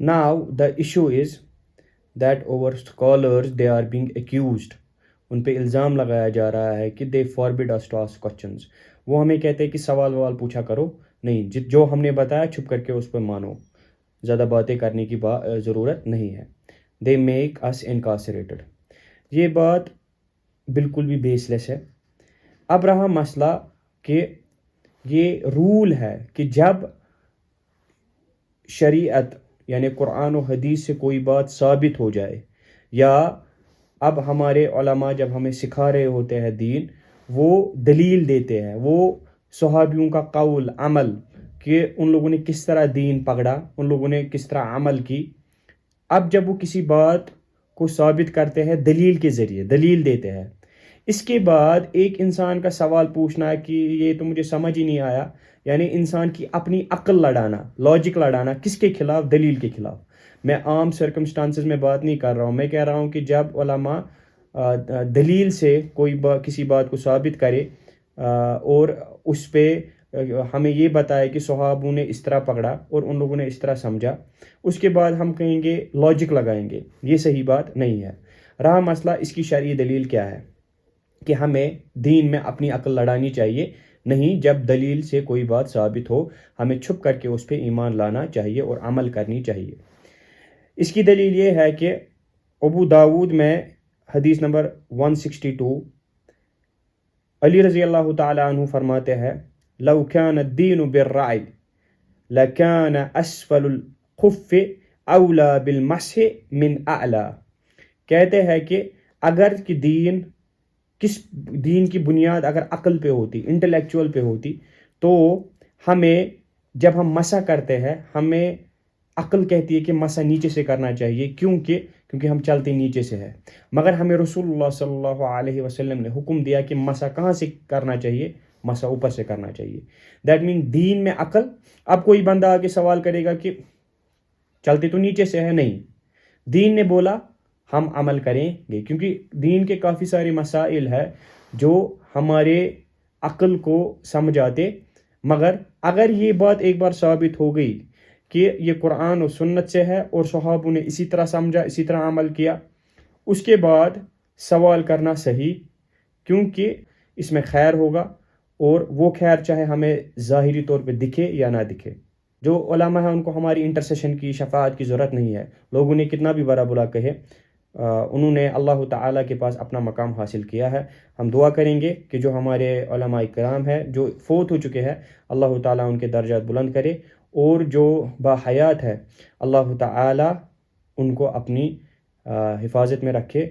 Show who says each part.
Speaker 1: Now the issue is that our scholars they are being accused. ان پہ الزام لگایا جا رہا ہے کہ دے فاربڈ us to ask questions. وہ ہمیں کہتے ہیں کہ سوال ووال پوچھا کرو نہیں، جو ہم نے بتایا چھپ کر کے اس پہ مانو، زیادہ باتیں کرنے کی ضرورت نہیں ہے. They make us incarcerated. یہ بات بالکل بھی بیس لیس ہے. اب رہا مسئلہ کہ یہ رول ہے کہ جب شریعت یعنی قرآن و حدیث سے کوئی بات ثابت ہو جائے، یا اب ہمارے علماء جب ہمیں سکھا رہے ہوتے ہیں دین، وہ دلیل دیتے ہیں، وہ صحابیوں کا قول عمل کہ ان لوگوں نے کس طرح دین پکڑا، ان لوگوں نے کس طرح عمل کی. اب جب وہ کسی بات کو ثابت کرتے ہیں دلیل کے ذریعے، دلیل دیتے ہیں، اس کے بعد ایک انسان کا سوال پوچھنا ہے کہ یہ تو مجھے سمجھ ہی نہیں آیا، یعنی انسان کی اپنی عقل لڑانا، لاجک لڑانا، کس کے خلاف؟ دلیل کے خلاف. میں عام سرکمسٹانسز میں بات نہیں کر رہا ہوں، میں کہہ رہا ہوں کہ جب علماء دلیل سے کوئی کسی بات کو ثابت کرے اور اس پہ ہمیں یہ بتائے کہ صحابوں نے اس طرح پکڑا اور ان لوگوں نے اس طرح سمجھا، اس کے بعد ہم کہیں گے لاجک لگائیں گے، یہ صحیح بات نہیں ہے. رہا مسئلہ اس کی شرعی دلیل کیا ہے کہ ہمیں دین میں اپنی عقل لڑانی چاہیے نہیں، جب دلیل سے کوئی بات ثابت ہو ہمیں چھپ کر کے اس پہ ایمان لانا چاہیے اور عمل کرنی چاہیے. اس کی دلیل یہ ہے کہ ابو داود میں حدیث نمبر 162 علی رضی اللہ تعالیٰ عنہ فرماتے ہیں لو كان الدین بالرعی لكان اسفل الخف اولا بالمسح من اعلی. کہتے ہیں کہ اگر کہ دین کی بنیاد اگر عقل پہ ہوتی، انٹلیکچول پہ ہوتی، تو ہمیں جب ہم مسح کرتے ہیں ہمیں عقل کہتی ہے کہ مسح نیچے سے کرنا چاہیے، کیونکہ ہم چلتے نیچے سے ہے، مگر ہمیں رسول اللہ صلی اللہ علیہ وسلم نے حکم دیا کہ مسح کہاں سے کرنا چاہیے؟ مسح اوپر سے کرنا چاہیے. دیٹ مین دین میں عقل. اب کوئی بندہ آگے سوال کرے گا کہ چلتے تو نیچے سے ہے، نہیں، دین نے بولا ہم عمل کریں گے، کیونکہ دین کے کافی سارے مسائل ہیں جو ہمارے عقل کو سمجھاتے، مگر اگر یہ بات ایک بار ثابت ہو گئی کہ یہ قرآن و سنت سے ہے اور صحابوں نے اسی طرح سمجھا، اسی طرح عمل کیا، اس کے بعد سوال کرنا صحیح، کیونکہ اس میں خیر ہوگا، اور وہ خیر چاہے ہمیں ظاہری طور پہ دکھے یا نہ دکھے. جو علماء ہیں ان کو ہماری انٹرسیشن کی، شفاعت کی ضرورت نہیں ہے. لوگوں نے کتنا بھی برا بلا کہے، انہوں نے اللہ تعالیٰ کے پاس اپنا مقام حاصل کیا ہے. ہم دعا کریں گے کہ جو ہمارے علماء کرام ہیں جو فوت ہو چکے ہیں، اللہ تعالیٰ ان کے درجات بلند کرے، اور جو باحیات ہے اللہ تعالیٰ ان کو اپنی حفاظت میں رکھے.